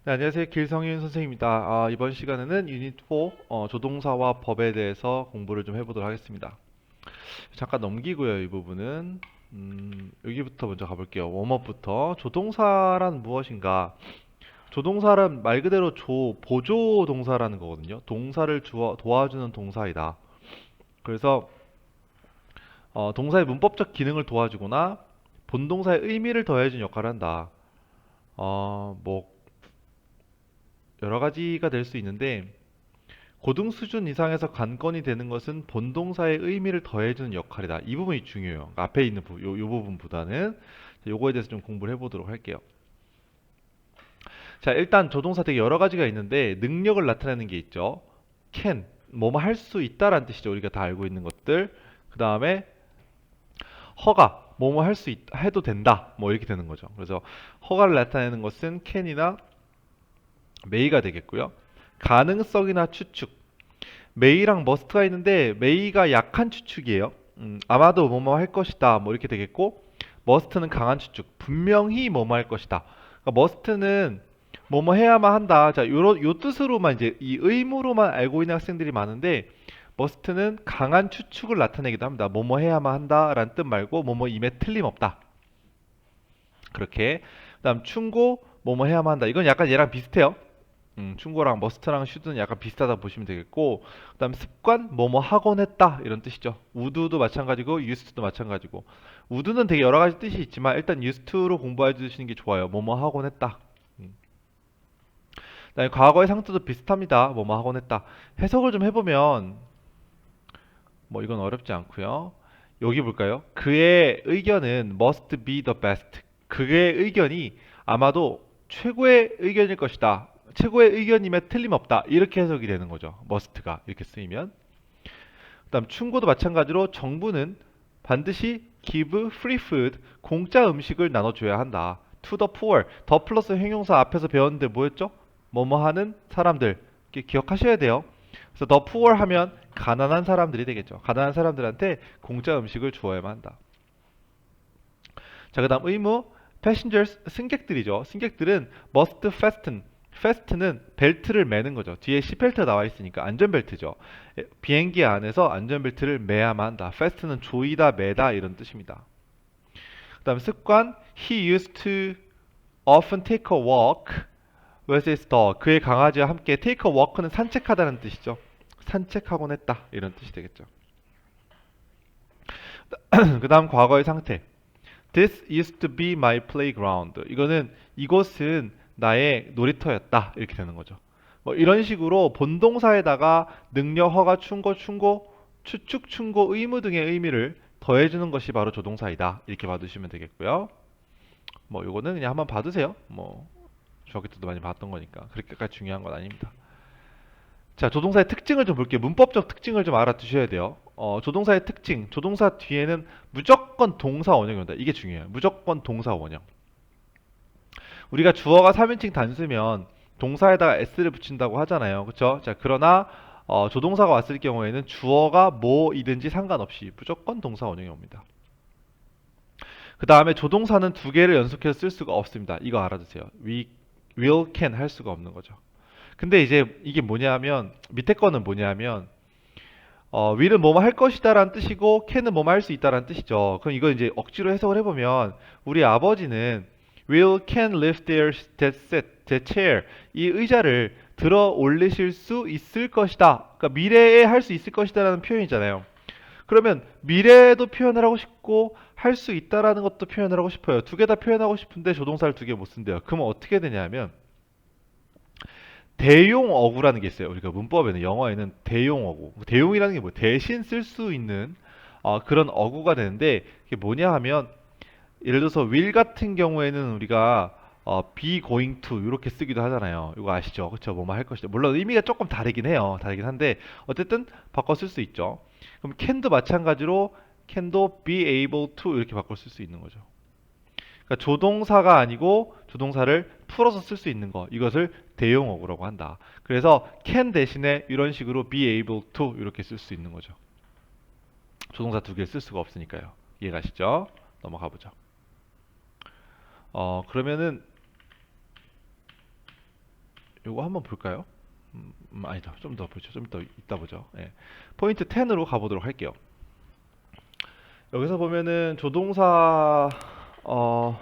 네, 안녕하세요. 길성윤 선생님입니다. 이번 시간에는 유닛 4 조동사와 법에 대해서 공부를 좀 해보도록 하겠습니다. 잠깐 넘기고요. 이 부분은 여기부터 먼저 가볼게요. 웜업부터. 조동사란 무엇인가? 조동사란 말 그대로 보조 동사라는 거거든요. 동사를 도와주는 동사이다. 그래서 동사의 문법적 기능을 도와주거나 본동사의 의미를 더해주는 역할을 한다. 뭐 여러 가지가 될 수 있는데 고등 수준 이상에서 관건이 되는 것은 본동사의 의미를 더해주는 역할이다. 이 부분이 중요해요. 그러니까 앞에 있는 요 부분보다는 요거에 대해서 좀 공부를 해보도록 할게요. 자, 일단 조동사 되게 여러 가지가 있는데 능력을 나타내는 게 있죠. can, 뭐뭐 할 수 있다라는 뜻이죠. 우리가 다 알고 있는 것들. 그 다음에 허가, 뭐뭐 해도 된다. 뭐 이렇게 되는 거죠. 그래서 허가를 나타내는 것은 can이나 may가 되겠고요. 가능성이나 추측. 메이랑 머스트가 있는데 메이가 약한 추측이에요. 아마도 뭐뭐 할 것이다. 뭐 이렇게 되겠고 머스트는 강한 추측. 분명히 뭐뭐 할 것이다. 그러니까 머스트는 뭐뭐 해야만 한다. 자, 요 뜻으로만 이제 이 의무로만 알고 있는 학생들이 많은데 머스트는 강한 추측을 나타내기도 합니다. 뭐뭐 해야만 한다라는 뜻 말고 뭐뭐임에 틀림없다. 그렇게. 그다음 충고 뭐뭐 해야만 한다. 이건 약간 얘랑 비슷해요. 충고랑 머스트랑 슈드는 약간 비슷하다 보시면 되겠고, 그다음 습관 뭐뭐 하곤 했다 이런 뜻이죠. 우드도 마찬가지고 유스트도 마찬가지고. 우드는 되게 여러 가지 뜻이 있지만 일단 유스트로 공부해 주시는 게 좋아요. 뭐뭐 하곤 했다. 그다음에 과거의 상태도 비슷합니다. 뭐뭐 하곤 했다. 해석을 좀 해보면 뭐 이건 어렵지 않고요. 여기 볼까요? 그의 의견은 must be the best. 그의 의견이 아마도 최고의 의견일 것이다. 최고의 의견임에 틀림없다. 이렇게 해석이 되는 거죠. must가 이렇게 쓰이면. 그다음 충고도 마찬가지로 정부는 반드시 give free food, 공짜 음식을 나눠줘야 한다. to the poor. 더 플러스 형용사 앞에서 배웠는데 뭐였죠? 뭐뭐 하는 사람들. 이렇게 기억하셔야 돼요. 그래서 the poor 하면 가난한 사람들이 되겠죠. 가난한 사람들한테 공짜 음식을 주어야만 한다. 자, 그다음 의무 passengers 승객들이죠. 승객들은 must fasten. fasten은 벨트를 매는 거죠. 뒤에 시펠트 나와 있으니까 안전벨트죠. 비행기 안에서 안전벨트를 매야만 한다. fasten은 조이다, 매다 이런 뜻입니다. 그다음 습관 he used to often take a walk with his dog. 그의 강아지와 함께 take a walk는 산책하다는 뜻이죠. 산책하곤 했다 이런 뜻이 되겠죠. 그 다음 과거의 상태. This used to be my playground. 이거는 이곳은 나의 놀이터였다. 이렇게 되는 거죠. 뭐 이런 식으로 본동사에다가 능력, 허가, 충고, 추측, 충고, 의무 등의 의미를 더해주는 것이 바로 조동사이다. 이렇게 봐두시면 되겠고요. 뭐 이거는 그냥 한번 봐두세요. 뭐 중학교 때도 많이 봤던 거니까 그렇게까지 중요한 건 아닙니다. 자, 조동사의 특징을 좀 볼게요. 문법적 특징을 좀 알아두셔야 돼요. 조동사의 특징, 조동사 뒤에는 무조건 동사 원형이 온다. 이게 중요해요. 무조건 동사 원형. 우리가 주어가 3인칭 단수면 동사에다가 s를 붙인다고 하잖아요. 그쵸? 자, 그러나 조동사가 왔을 경우에는 주어가 뭐이든지 상관없이 무조건 동사 원형이 옵니다. 그 다음에 조동사는 두 개를 연속해서 쓸 수가 없습니다. 이거 알아두세요. will, can 할 수가 없는 거죠. 근데 이제 이게 뭐냐면 밑에 거는 뭐냐면 will은 뭐뭐 할 것이다라는 뜻이고 can은 뭐뭐 할 수 있다라는 뜻이죠. 그럼 이거 이제 억지로 해석을 해보면 우리 아버지는 will can lift that chair 이 의자를 들어 올리실 수 있을 것이다. 그러니까 미래에 할 수 있을 것이다라는 표현이잖아요. 그러면 미래에도 표현을 하고 싶고 할 수 있다라는 것도 표현을 하고 싶어요. 두 개 다 표현하고 싶은데 조동사를 두 개 못 쓴대요. 그러면 어떻게 되냐면 대용 어구라는 게 있어요. 우리가 문법에는 영어에는 대용 어구. 대용이라는 게 뭐 대신 쓸 수 있는 그런 어구가 되는데 이게 뭐냐 하면 예를 들어서 will 같은 경우에는 우리가 be going to 이렇게 쓰기도 하잖아요. 이거 아시죠? 그렇죠? 뭐뭐 할 것이다. 물론 의미가 조금 다르긴 해요. 다르긴 한데 어쨌든 바꿔 쓸 수 있죠. 그럼 can도 마찬가지로 can도 be able to 이렇게 바꿔 쓸 수 있는 거죠. 그러니까 조동사가 아니고 조동사를 풀어서 쓸 수 있는 거 이것을 대용어구라고 한다. 그래서 can 대신에 이런 식으로 be able to 이렇게 쓸 수 있는 거죠. 조동사 두 개 쓸 수가 없으니까요. 이해가시죠? 넘어가 보죠. 그러면은 요거 한번 볼까요? 아니다. 좀 더 보죠. 좀 더 이따 보죠. 예. 포인트 10으로 가보도록 할게요. 여기서 보면은 조동사 어,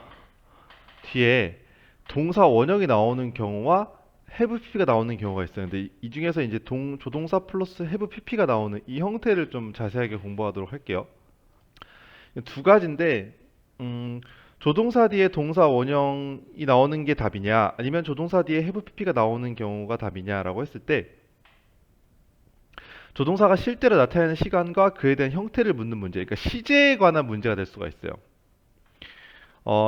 뒤에 동사 원형이 나오는 경우와 have pp가 나오는 경우가 있어요. 근데 이 중에서 이제 조동사 플러스 have pp가 나오는 이 형태를 좀 자세하게 공부하도록 할게요. 두 가지인데, 조동사 뒤에 동사 원형이 나오는 게 답이냐, 아니면 조동사 뒤에 have pp가 나오는 경우가 답이냐라고 했을 때, 조동사가 실제로 나타내는 시간과 그에 대한 형태를 묻는 문제, 그러니까 시제에 관한 문제가 될 수가 있어요.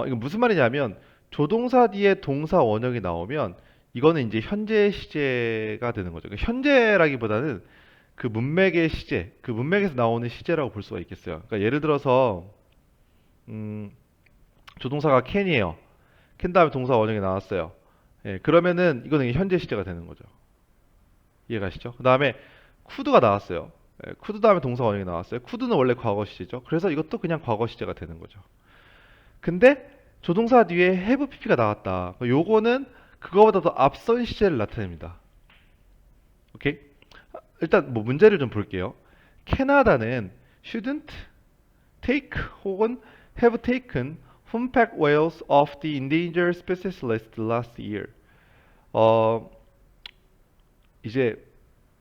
이거 무슨 말이냐면, 조동사 뒤에 동사 원형이 나오면, 이거는 이제 현재 시제가 되는 거죠. 그러니까 현재라기보다는 그 문맥의 시제, 그 문맥에서 나오는 시제라고 볼 수가 있겠어요. 그러니까 예를 들어서, 음, 조동사가 can이에요. can 다음에 동사 원형이 나왔어요. 예, 그러면은 이거는 현재 시제가 되는 거죠. 이해가시죠? 그 다음에 could가 나왔어요. 예, could 다음에 동사 원형이 나왔어요. could는 원래 과거 시제죠. 그래서 이것도 그냥 과거 시제가 되는 거죠. 근데 조동사 뒤에 have pp가 나왔다. 요거는 그거보다 더 앞선 시제를 나타냅니다. 오케이? 일단 뭐 문제를 좀 볼게요. 캐나다는 shouldn't take 혹은 have taken humpback whales off the endangered species list last year. 어, 이제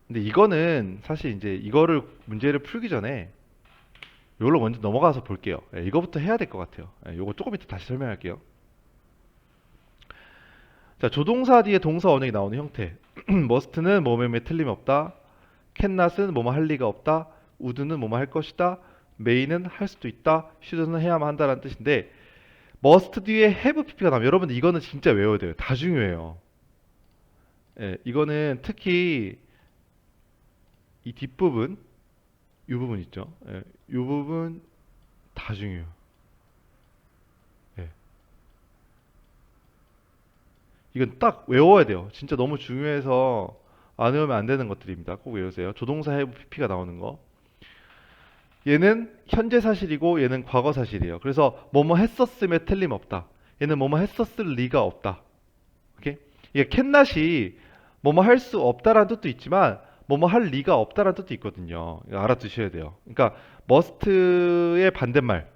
근데 이거는 사실 이제 이거를 문제를 풀기 전에 이걸로 먼저 넘어가서 볼게요. 예, 이거부터 해야 될 것 같아요. 예, 이거 조금 이따 다시 설명할게요. 자, 조동사 뒤에 동사 원형이 나오는 형태. must는 뭐뭐에 틀림없다. cannot은 뭐뭐 할 리가 없다. would는 뭐뭐 할 것이다. may는 할 수도 있다. should는 해야만 한다는 뜻인데 must 뒤에 have pp가 나오면 여러분들 이거는 진짜 외워야 돼요. 다 중요해요. 예, 이거는 특히 이 뒷부분, 이 부분 있죠. 예, 이 부분 다 중요해요. 예. 이건 딱 외워야 돼요. 진짜 너무 중요해서 안 외우면 안 되는 것들입니다. 꼭 외우세요. 조동사 have pp가 나오는 거. 얘는 현재 사실이고 얘는 과거 사실이에요. 그래서 뭐뭐 했었음에 틀림없다. 얘는 뭐뭐 했었을 리가 없다. 오케이? 이게 캔낫이 뭐뭐 할 수 없다라는 뜻도 있지만 뭐뭐 할 리가 없다라는 뜻도 있거든요. 이거 알아두셔야 돼요. 그러니까 must의 반대말,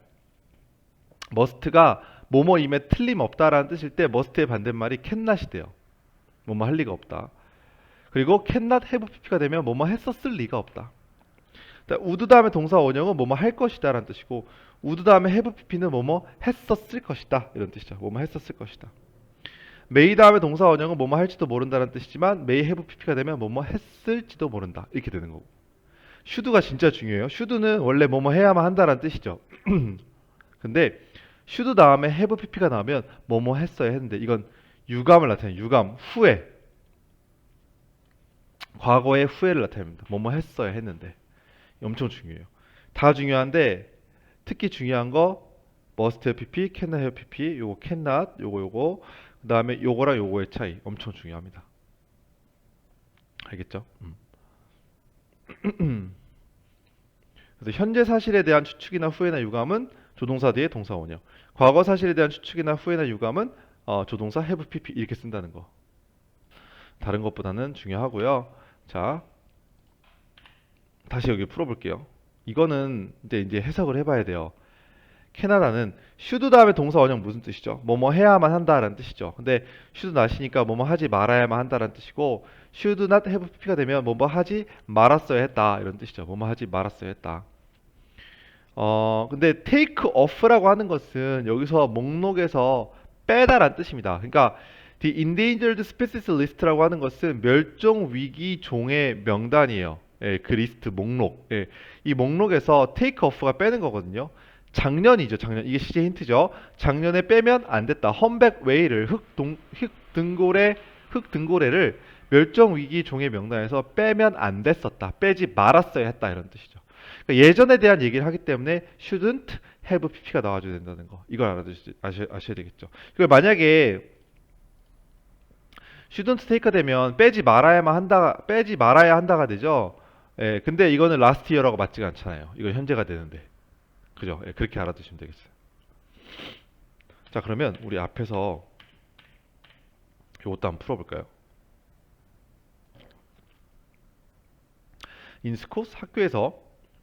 must가 뭐뭐임에 틀림없다라는 뜻일 때 must의 반대말이 cannot이 돼요. 뭐뭐 할 리가 없다. 그리고 cannot have pp가 되면 뭐뭐 했었을 리가 없다. would 다음에 동사 원형은 뭐뭐 할 것이다 라는 뜻이고 would 다음에 have pp는 뭐뭐 했었을 것이다 이런 뜻이죠. 뭐뭐 했었을 것이다. may 다음에 동사 원형은 뭐뭐 할지도 모른다는 뜻이지만 may have pp가 되면 뭐뭐 했을지도 모른다 이렇게 되는 거고 should가 진짜 중요해요. should는 원래 뭐뭐 해야만 한다는 뜻이죠. 근데 should 다음에 have pp가 나오면 뭐뭐 했어야 했는데 이건 유감을 나타내요. 유감, 후회, 과거의 후회를 나타냅니다. 뭐뭐 했어야 했는데 엄청 중요해요. 다 중요한데 특히 중요한 거 must have pp, cannot have pp, 요거 cannot, 요거 그 다음에 요거랑 요거의 차이 엄청 중요합니다. 알겠죠? 그래서 현재 사실에 대한 추측이나 후회나 유감은 조동사 뒤에 동사 원형. 과거 사실에 대한 추측이나 후회나 유감은 조동사 have pp 이렇게 쓴다는 거. 다른 것보다는 중요하고요. 자, 다시 여기 풀어볼게요. 이거는 이제 해석을 해봐야 돼요. 캐나다는 should 다음에 동사 원형 무슨 뜻이죠? 뭐뭐 해야만 한다라는 뜻이죠. 근데 should not이니까 뭐뭐 하지 말아야만 한다라는 뜻이고 should not have pp가 되면 뭐뭐 하지 말았어야 했다 이런 뜻이죠. 뭐뭐 하지 말았어야 했다. 근데 take off라고 하는 것은 여기서 목록에서 빼다라는 뜻입니다. 그러니까 the endangered species list라고 하는 것은 멸종 위기 종의 명단이에요. 예, 그 리스트 목록. 예, 이 목록에서 take off가 빼는 거거든요. 작년이죠, 작년. 이게 시제 힌트죠. 작년에 빼면 안 됐다. 험백 웨이를 흑등고래를 멸종 위기 종의 명단에서 빼면 안 됐었다. 빼지 말았어야 했다 이런 뜻이죠. 그러니까 예전에 대한 얘기를 하기 때문에 shouldn't have pp가 나와줘야 된다는 거. 이걸 아셔야 되겠죠. 그리고 만약에 shouldn't take가 되면 빼지 말아야 한다가 되죠. 예, 근데 이거는 last year라고 맞지가 않잖아요. 이건 현재가 되는데. 그죠? 예, 그렇게 알아두시면 되겠어요. 자, 그러면 우리 앞에서 이것도 한번 풀어볼까요? In schools, 학교에서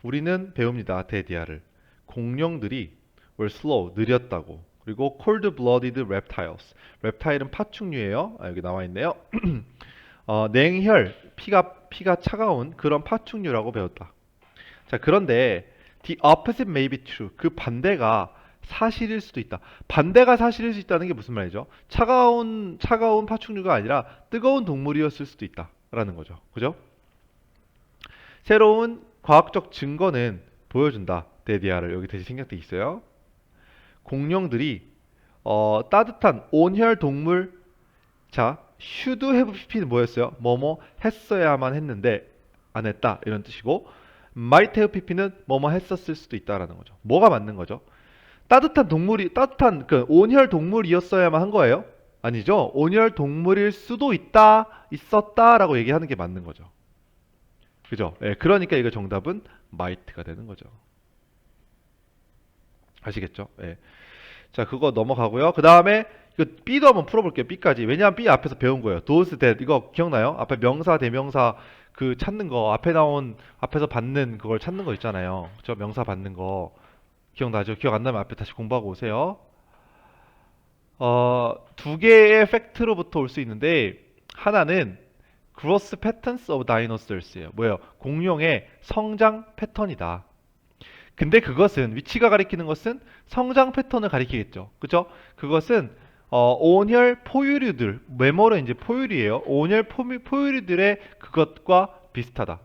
우리는 배웁니다. 대디아를. 공룡들이 were slow, 느렸다고. 그리고 cold-blooded reptiles. reptile은 파충류예요. 여기 나와 있네요. 냉혈, 피가 차가운 그런 파충류라고 배웠다. 자, 그런데 the opposite may be true. 그 반대가 사실일 수도 있다. 반대가 사실일 수 있다는 게 무슨 말이죠? 차가운 파충류가 아니라 뜨거운 동물이었을 수도 있다라는 거죠. 그죠? 새로운 과학적 증거는 보여준다. 데디아를 여기 대신 생략돼 있어요. 공룡들이 따뜻한 온혈 동물. 자, should have pp는 뭐였어요? 뭐뭐 했어야만 했는데 안 했다 이런 뜻이고, might have pp는 뭐뭐 했었을 수도 있다라는 거죠. 뭐가 맞는 거죠? 따뜻한 그 온혈 동물이었어야만 한 거예요? 아니죠. 온혈 동물일 수도 있었다라고 얘기하는 게 맞는 거죠. 그죠? 예, 그러니까 이거 정답은 might가 되는 거죠. 아시겠죠? 예. 자, 그거 넘어가고요. 그 다음에 이거 B도 한번 풀어볼게요. B까지. 왜냐하면 B 앞에서 배운 거예요. those that 이거 기억나요? 앞에 명사, 대명사 그 찾는 거 앞에서 받는 그걸 찾는 거 있잖아요. 저 명사 받는 거 기억나죠? 기억 안 나면 앞에 다시 공부하고 오세요. 두 개의 팩트로부터 올 수 있는데 하나는 growth patterns of dinosaurs예요. 뭐예요? 공룡의 성장 패턴이다. 근데 그것은 위치가 가리키는 것은 성장 패턴을 가리키겠죠. 그죠? 그것은 온혈 포유류들, 메모로 이제 포유류예요. 온혈 포유류들의 그것과 비슷하다.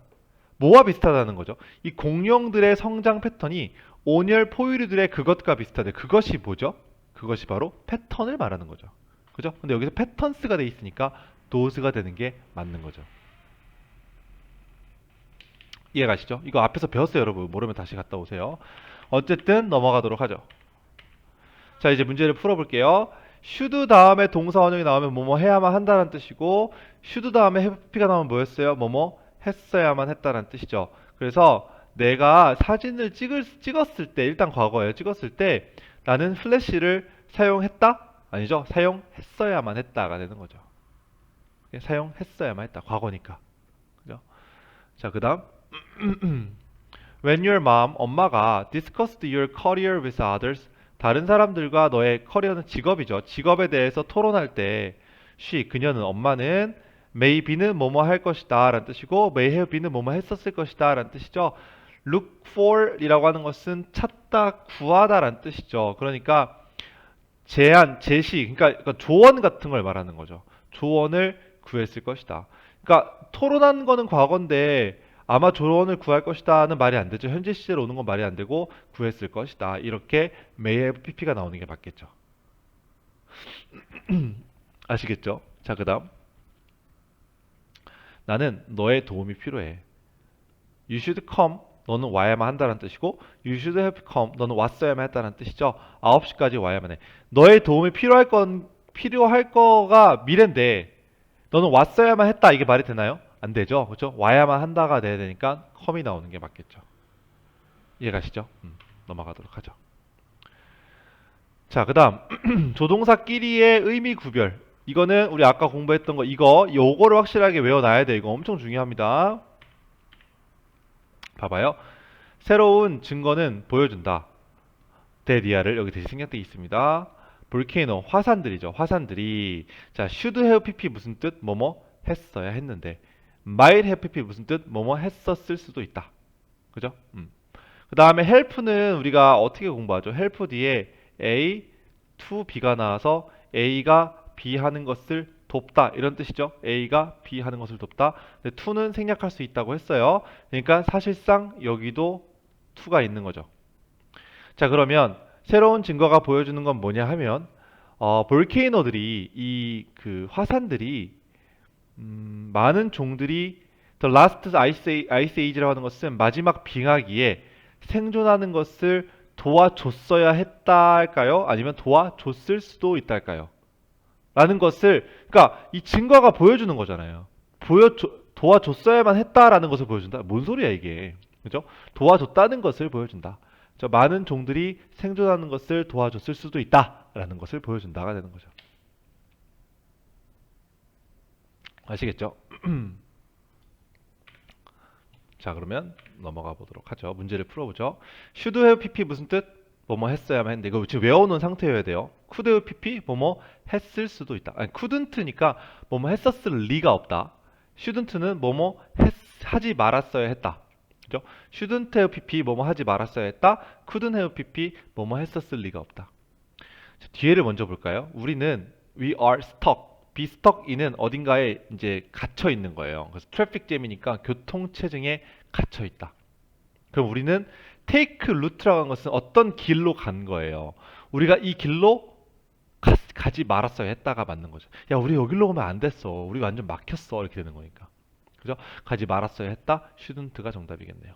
뭐와 비슷하다는 거죠? 이 공룡들의 성장 패턴이 온혈 포유류들의 그것과 비슷하대. 그것이 뭐죠? 그것이 바로 패턴을 말하는 거죠. 그죠? 근데 여기서 패턴스가 돼 있으니까 도스가 되는 게 맞는 거죠. 이해가시죠? 이거 앞에서 배웠어요, 여러분. 모르면 다시 갔다 오세요. 어쨌든 넘어가도록 하죠. 자, 이제 문제를 풀어볼게요. should 다음에 동사 원형이 나오면 뭐뭐 해야만 한다는 뜻이고, should 다음에 have가 나오면 뭐였어요? 뭐뭐 했어야만 했다는 뜻이죠. 그래서 내가 사진을 찍었을 때, 일단 과거예요. 찍었을 때 나는 플래시를 사용했다? 아니죠. 사용했어야만 했다가 되는 거죠. 사용했어야만 했다. 과거니까. 그죠? 자, 그 다음 When your mom, 엄마가 discussed your career with others, 다른 사람들과 너의 커리어는 직업이죠. 직업에 대해서 토론할 때 그녀는, 엄마는 maybe는 뭐뭐 할 것이다 라는 뜻이고 may have be는 뭐뭐 했었을 것이다 라는 뜻이죠. look for 이라고 하는 것은 찾다, 구하다 라는 뜻이죠. 그러니까 제시, 그러니까 조언 같은 걸 말하는 거죠. 조언을 구했을 것이다. 그러니까 토론한 거는 과거인데 아마 조언을 구할 것이다는 말이 안 되죠. 현재 시제로 오는 건 말이 안 되고 구했을 것이다. 이렇게 may have pp가 나오는 게 맞겠죠. 아시겠죠? 자, 그 다음 나는 너의 도움이 필요해. You should come, 너는 와야만 한다는 뜻이고 You should have come, 너는 왔어야만 했다는 뜻이죠. 9시까지 와야만 해. 너의 도움이 필요할 거가 미래인데 너는 왔어야만 했다. 이게 말이 되나요? 안 되죠. 그렇죠? 와야만 한다가 돼야 되니까 come이 나오는 게 맞겠죠. 이해가시죠? 넘어가도록 하죠. 자, 그 다음 조동사끼리의 의미 구별. 이거는 우리 아까 공부했던 거, 요거를 확실하게 외워놔야 돼. 이거 엄청 중요합니다. 봐봐요. 새로운 증거는 보여준다. 데디아를 여기 대신 생략되어 있습니다. 볼케이노, 화산들이죠. 화산들이. 자, should have pp 무슨 뜻? 뭐뭐 했어야 했는데. might have pp 무슨 뜻? 뭐뭐 했었을 수도 있다. 그죠? 그 다음에 help는 우리가 어떻게 공부하죠? help 뒤에 A, to B가 나와서 A가 B 하는 것을 돕다 이런 뜻이죠. A가 B 하는 것을 돕다. 근데 to는 생략할 수 있다고 했어요. 그러니까 사실상 여기도 to가 있는 거죠. 자, 그러면 새로운 증거가 보여주는 건 뭐냐 하면 볼케이노들이 그 화산들이 많은 종들이 The Last Ice Age라고 하는 것은 마지막 빙하기에 생존하는 것을 도와줬어야 했다 할까요? 아니면 도와줬을 수도 있다 할까요? 라는 것을, 그러니까 이 증거가 보여주는 거잖아요. 도와줬어야만 했다라는 것을 보여준다. 뭔 소리야 이게? 그죠? 도와줬다는 것을 보여준다. 많은 종들이 생존하는 것을 도와줬을 수도 있다라는 것을 보여준다가 되는 거죠. 아시겠죠? 자, 그러면 넘어가 보도록 하죠. 문제를 풀어보죠. should have pp 무슨 뜻? 뭐뭐 했어야만 했는데 이거 지금 외워놓은 상태여야 돼요. could have pp 뭐뭐 했을 수도 있다. 아니 couldn't니까 뭐뭐 했었을 리가 없다. shouldn't는 뭐뭐 하지 말았어야 했다. 그죠? shouldn't have pp 뭐뭐 하지 말았어야 했다. couldn't have pp 뭐뭐 했었을 리가 없다. 자, 뒤에를 먼저 볼까요? 우리는 we are stuck. be stuck in은 어딘가에 이제 갇혀 있는 거예요. 그래서 트래픽 잼이니까 교통 체증에 갇혀 있다. 그럼 우리는 take route라고 한 것은 어떤 길로 간 거예요. 우리가 이 길로 가지 말았어야 했다가 맞는 거죠. 야, 우리 여기로 가면 안 됐어. 우리 완전 막혔어. 이렇게 되는 거니까. 그죠? 가지 말았어야 했다. shouldn't가 정답이겠네요.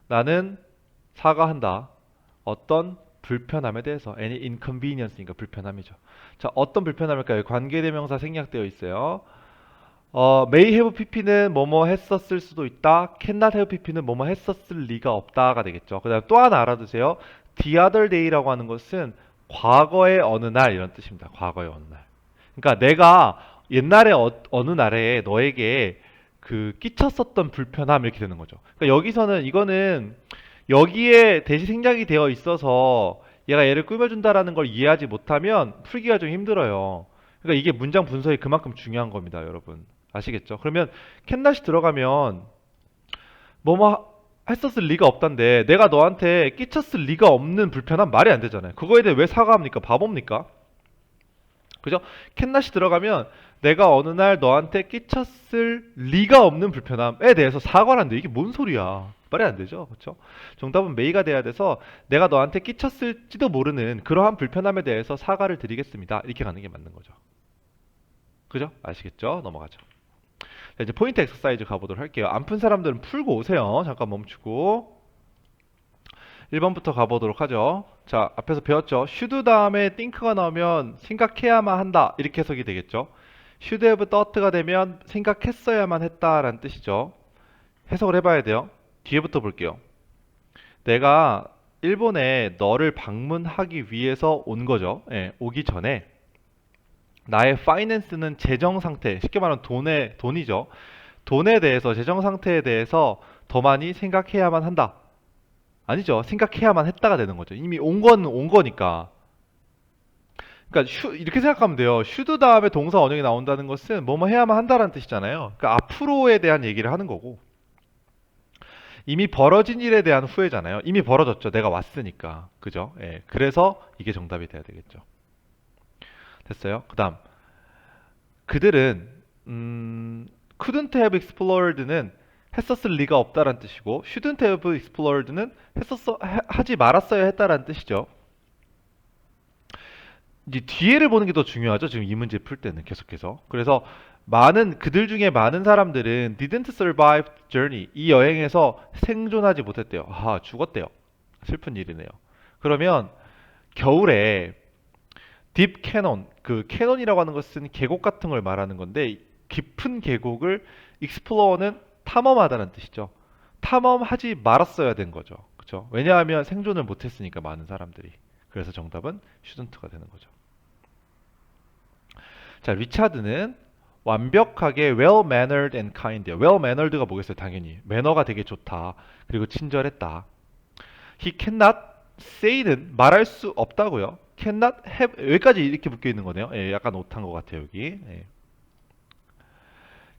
나는 사과한다. 어떤 불편함에 대해서 any inconvenience니까 불편함이죠. 자, 어떤 불편함일까요? 관계대명사 생략되어 있어요. may have pp는 뭐뭐 했었을 수도 있다. cannot have pp는 뭐뭐 했었을 리가 없다가 되겠죠. 그 다음 또 하나 알아두세요. the other day라고 하는 것은 과거의 어느 날 이런 뜻입니다. 과거의 어느 날. 그러니까 내가 옛날에 어느 날에 너에게 그 끼쳤었던 불편함 이렇게 되는 거죠. 그러니까 여기서는 이거는 여기에 대시 생략이 되어 있어서 얘가 얘를 꾸며준다라는 걸 이해하지 못하면 풀기가 좀 힘들어요. 그러니까 이게 문장 분석이 그만큼 중요한 겁니다, 여러분. 아시겠죠? 그러면 캔낫이 들어가면 뭐뭐 했었을 리가 없단데 내가 너한테 끼쳤을 리가 없는 불편함 말이 안 되잖아요. 그거에 대해 왜 사과합니까? 바보입니까? 그죠? 캔낫이 들어가면 내가 어느 날 너한테 끼쳤을 리가 없는 불편함에 대해서 사과를 한대. 이게 뭔 소리야? 말이 안 되죠. 그렇죠? 정답은 메이가 돼야 돼서 내가 너한테 끼쳤을지도 모르는 그러한 불편함에 대해서 사과를 드리겠습니다. 이렇게 가는 게 맞는 거죠. 그죠? 아시겠죠? 넘어가죠. 자, 이제 포인트 엑서사이즈 가보도록 할게요. 안 푼 사람들은 풀고 오세요. 잠깐 멈추고 1번부터 가보도록 하죠. 자, 앞에서 배웠죠. should 다음에 think가 나오면 생각해야만 한다. 이렇게 해석이 되겠죠. should have thought가 되면 생각했어야만 했다라는 뜻이죠. 해석을 해봐야 돼요. 뒤에부터 볼게요. 내가 일본에 너를 방문하기 위해서 온 거죠. 예, 오기 전에 나의 파이낸스는 재정 상태, 쉽게 말하면 돈이죠. 돈에 대해서, 재정 상태에 대해서 더 많이 생각해야만 한다. 아니죠. 생각해야만 했다가 되는 거죠. 이미 온 건 온 거니까. 그러니까 이렇게 생각하면 돼요. should 다음에 동사 원형이 나온다는 것은 뭐뭐 해야만 한다는 뜻이잖아요. 그러니까 앞으로에 대한 얘기를 하는 거고 이미 벌어진 일에 대한 후회잖아요. 이미 벌어졌죠. 내가 왔으니까. 그죠? 예. 그래서 이게 정답이 돼야 되겠죠. 됐어요? 그 다음 그들은 couldn't have explored는 했었을 리가 없다란 뜻이고 shouldn't have explored는 하지 말았어야 했다란 뜻이죠. 이제 뒤에를 보는 게 더 중요하죠. 지금 이 문제 풀 때는 계속해서. 그래서 그들 중에 많은 사람들은 didn't survive journey 이 여행에서 생존하지 못했대요. 아, 죽었대요. 슬픈 일이네요. 그러면 겨울에 딥 캐논, 그 캐논이라고 하는 것은 계곡 같은 걸 말하는 건데 깊은 계곡을 explore는 탐험하다는 뜻이죠. 탐험하지 말았어야 된 거죠. 그렇죠? 왜냐하면 생존을 못했으니까 많은 사람들이. 그래서 정답은 shouldn't가 되는 거죠. 자, 리차드는 완벽하게 well-mannered and kind이에요. well-mannered가 뭐겠어요? 당연히 매너가 되게 좋다. 그리고 친절했다. He cannot say는 말할 수 없다고요. cannot have 여기까지 이렇게 묶여 있는 거네요. 예, 약간 오탄 것 같아요 여기. 예.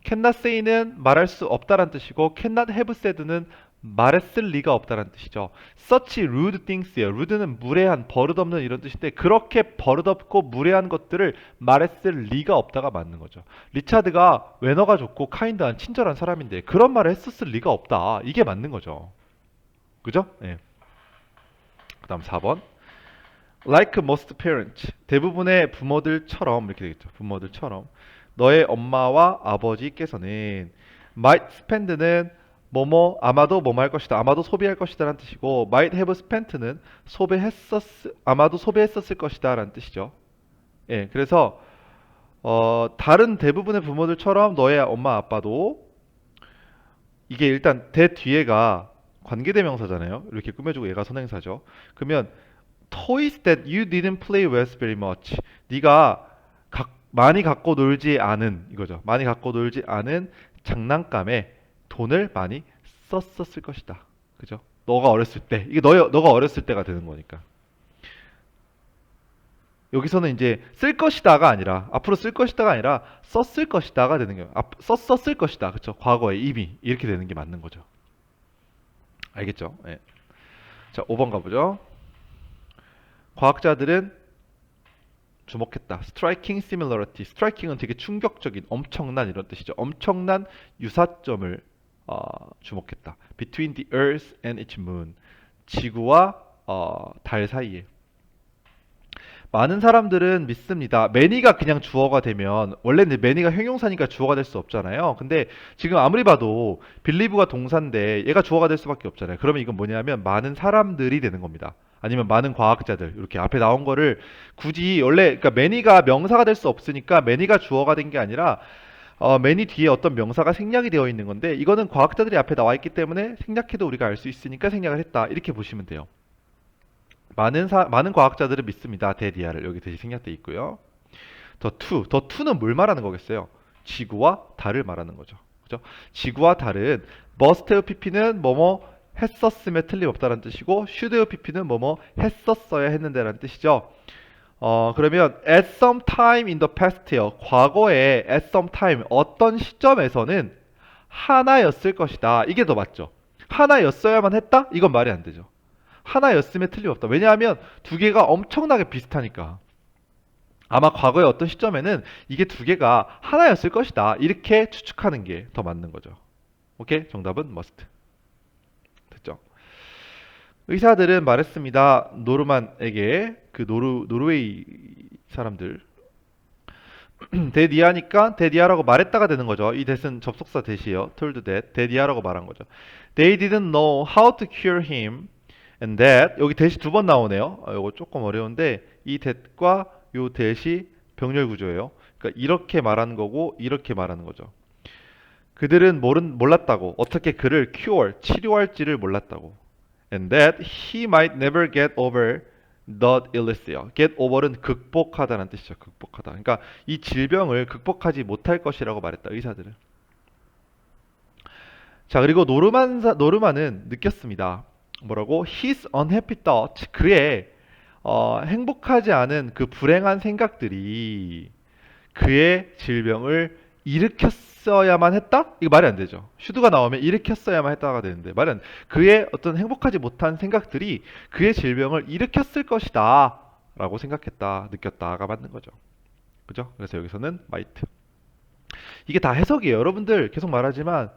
cannot say는 말할 수 없다란 뜻이고 cannot have said는 말했을 리가 없다는 뜻이죠. such rude things예요. rude는 무례한, 버릇없는 이런 뜻인데 그렇게 버릇없고 무례한 것들을 말했을 리가 없다가 맞는 거죠. 리차드가 매너가 좋고 카인드한 친절한 사람인데 그런 말을 했었을 리가 없다. 이게 맞는 거죠. 그죠? 예. 그 다음 4번. Like most parents. 대부분의 부모들처럼 이렇게 되겠죠. 부모들처럼. 너의 엄마와 아버지께서는 might spend는 뭐뭐 아마도 뭐뭐 할 것이다. 아마도 소비할 것이다 라는 뜻이고 might have spent는 아마도 소비했었을 것이다 라는 뜻이죠. 예, 그래서 다른 대부분의 부모들처럼 너의 엄마 아빠도 이게 일단 대 뒤에가 관계대명사잖아요. 이렇게 꾸며주고 얘가 선행사죠. 그러면 toys that you didn't play with very much. 네가 많이 갖고 놀지 않은 이거죠. 많이 갖고 놀지 않은 장난감에 돈을 많이 썼었을 것이다. 그죠? 너가 어렸을 때 이게 너가 어렸을 때가 되는 거니까. 여기서는 이제 쓸 것이다가 아니라 앞으로 쓸 것이다가 아니라 썼을 것이다가 되는 거예요. 썼을 것이다. 그렇죠? 과거에 이미 이렇게 되는 게 맞는 거죠. 알겠죠? 예. 자, 5번 가보죠. 과학자들은 주목했다. striking similarity. striking은 되게 충격적인, 엄청난 이런 뜻이죠. 엄청난 유사점을 주목했다. between the earth and its moon. 지구와 달 사이에. 많은 사람들은 믿습니다. many가 그냥 주어가 되면 원래는 many가 형용사니까 주어가 될 수 없잖아요. 근데 지금 아무리 봐도 believe가 동사인데 얘가 주어가 될 수밖에 없잖아요. 그러면 이건 뭐냐면 많은 사람들이 되는 겁니다. 아니면 많은 과학자들 이렇게 앞에 나온 거를 굳이 원래 그러니까 many가 명사가 될 수 없으니까 many가 주어가 된 게 아니라 many 뒤에 어떤 명사가 생략이 되어 있는 건데 이거는 과학자들이 앞에 나와 있기 때문에 생략해도 우리가 알 수 있으니까 생략을 했다 이렇게 보시면 돼요. 많은 과학자들은 믿습니다. 데디아를 여기 대신 생략돼 있고요. 더 투는 뭘 말하는 거겠어요? 지구와 달을 말하는 거죠. 그죠? 지구와 달은 must have pp는 뭐뭐 했었음에 틀림없다는 뜻이고 should have pp는 뭐뭐 했었어야 했는데라는 뜻이죠. 그러면 at some time in the past요. 과거에 at some time 어떤 시점에서는 하나였을 것이다. 이게 더 맞죠. 하나였어야만 했다? 이건 말이 안 되죠. 하나였음에 틀림없다. 왜냐하면 두 개가 엄청나게 비슷하니까. 아마 과거의 어떤 시점에는 이게 두 개가 하나였을 것이다. 이렇게 추측하는 게 더 맞는 거죠. 오케이? 정답은 must. 됐죠? 의사들은 말했습니다. 노르만에게 그 노르웨이 사람들 데디아니까 데디아라고 말했다가 되는 거죠. 이 that은 접속사 that이에요. told that 데디아라고 말한 거죠. They didn't know how to cure him and that 여기 that이 두 번 나오네요. 이거 조금 어려운데 이 that과 요 that이 병렬 구조예요. 그러니까 이렇게 말하는 거고 이렇게 말하는 거죠. 그들은 몰랐다고 어떻게 그를 cure 치료할지를 몰랐다고. And that he might never get over the illness요. get over는 극복하다는 뜻이죠. 극복하다. 그러니까 이 질병을 극복하지 못할 것이라고 말했다. 의사들은. 자, 그리고 노르만은 느꼈습니다. 뭐라고? His unhappy thoughts. 그의 행복하지 않은 그 불행한 생각들이 그의 질병을 일으켰어야만 했다? 이거 말이 안 되죠. 슈드가 나오면 일으켰어야만 했다가 되는데 말은 그의 어떤 행복하지 못한 생각들이 그의 질병을 일으켰을 것이다 라고 생각했다, 느꼈다가 맞는 거죠. 그죠? 그래서 여기서는 might. 이게 다 해석이에요. 여러분들 계속 말하지만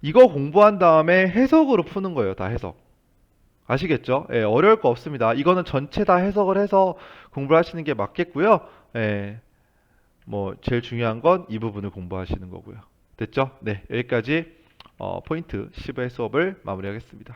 이거 공부한 다음에 해석으로 푸는 거예요. 다 해석. 아시겠죠? 예, 어려울 거 없습니다. 이거는 전체 다 해석을 해서 공부를 하시는 게 맞겠고요. 예, 뭐 제일 중요한 건 이 부분을 공부하시는 거고요. 됐죠? 네, 여기까지 포인트 10의 수업을 마무리하겠습니다.